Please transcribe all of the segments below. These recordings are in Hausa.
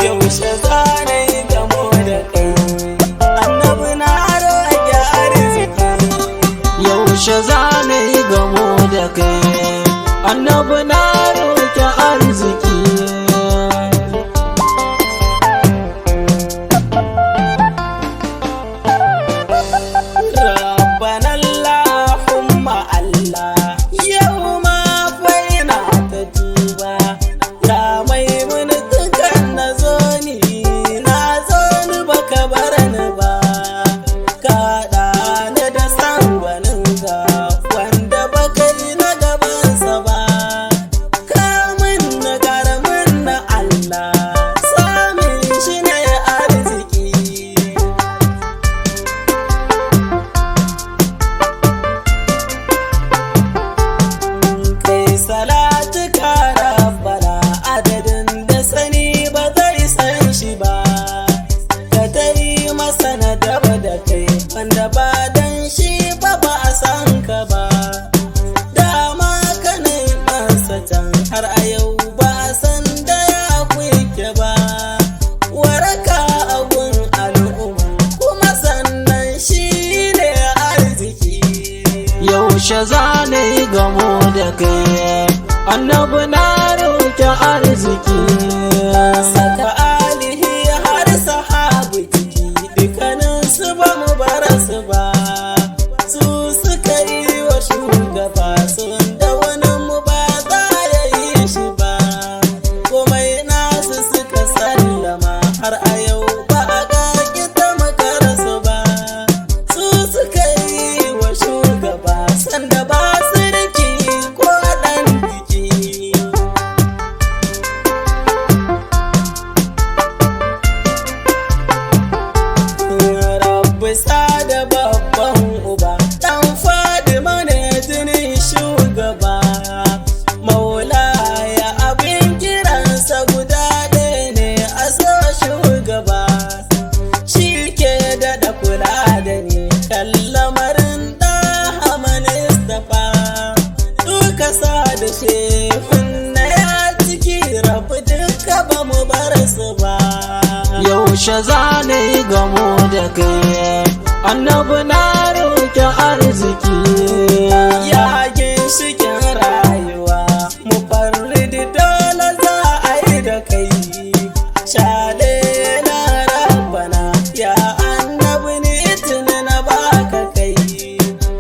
Yaushe za na yi gamo da kai, annabi na roƙi arziki. Yaushe za na yi gamo da kai, annabi na roƙi arziki. Rabbana Allahumma Allah, yau ma faina ta duba, ya mai muni dukan na zo ni baka bar ni ba, ka ɗani da sangwanin ga wanda baka yi na gabansa ba, ka min na garamin na Allah, samun shi ne arziki. Kai salatu ka rabbana adadin da sani ba zai san shi ba, ka tari masa na daba da kai wanda ba dan shi ba a san ka ba, dama kanin masa can har a yau ba a san da ya kuke ba, waraka a gun al'umma kuma sannan shi ne arziki. Yaushe za na yi gamo da kai, annabi na roƙi arziki. Saka alihi har sahabu ciki, dukkanin su ba mu bar su ba, su suka yi wa shugaba sun da wani mu ba za ya yi shi ba, komai nasu suka sallama har a yau ba a ƙaƙi ta makarsu ba, su suka yi wa shugaba sanda ba su riki ko ɗan biki. Rabbi sada babban uba, ɗan Fadima ne jinin shugaba, maulaya abin kiransa guda ɗaya ne a so shugaba, shi ke daɗa kula da ni kan lamarin ɗaha Mustapha, duka sa da shehun na ya ciki rabu duka ba mu bar su ba. Yaushe za na yi gamo da kai, annabi na roƙi arziki. Ya ginshikin rayuwa mu farridi dole za a yi da kai, shale na rabbana ya annabi ni tuni na baka kai,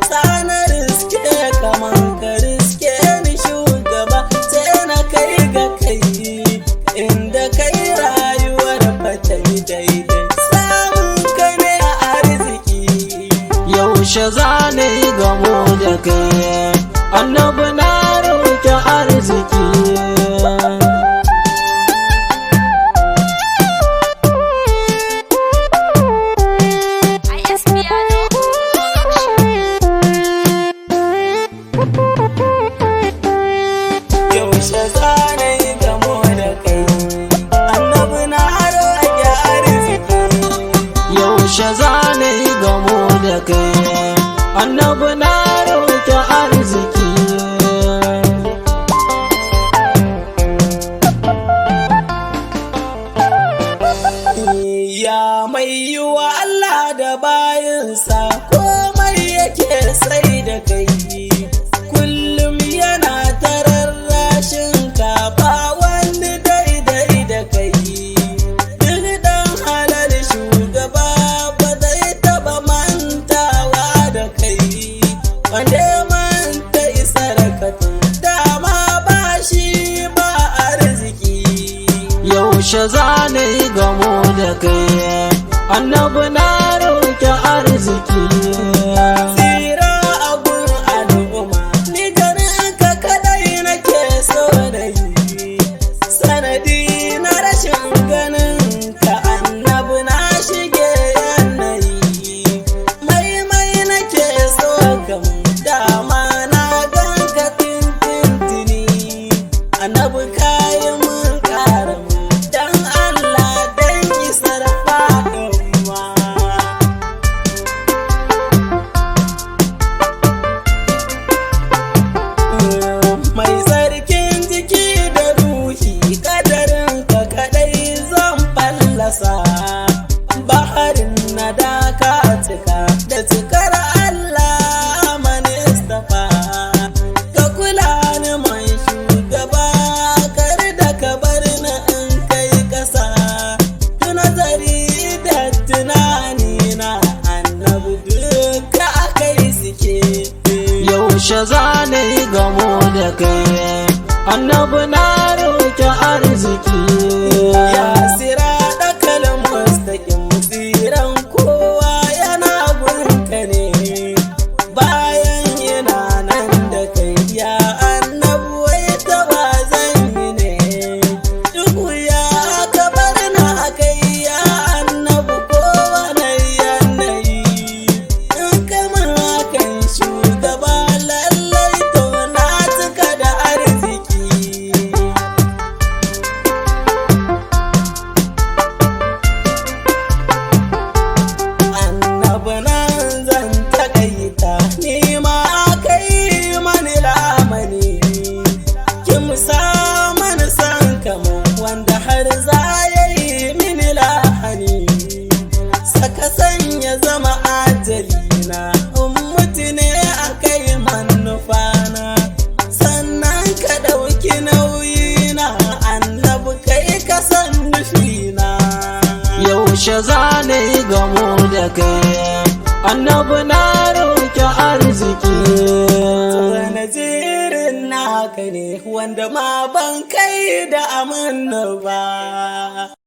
sana riske kaman ka riske ni shugaba sai na kai ga kai, inda kai rayuwar fata yi daidai samun ka ne a arziki. Yaushe za na yi gamo da kai, annabi na roƙi arziki. Yaushe za na yi gamo da kai, annabi na roƙi arziki. Yaushe za na yi gamo da kai, annabi na roƙi arziki. Ya mai yi wa Allah da bayansa komai yake sai da kai, kullum yana tararrashin ka ba wani daidai da kai, duk dan halal shugaba ba zai taba mantawa da kai, wanda ya manta isar ka dama ba shi ba arziki. Yaushe za na yi gamo da kai, annabi na roƙi arziki. Tsira a gun al'umma ni ganin ka kadai nake so da yi, sanadi na rashin ganin ka annabi na shige yanayi, mai nake so kam dama na gan ka tintintini, annabi kayi mun kai, annabi na roƙi arziki. Nazirin naka ne wanda ma ban kai da amanna ba.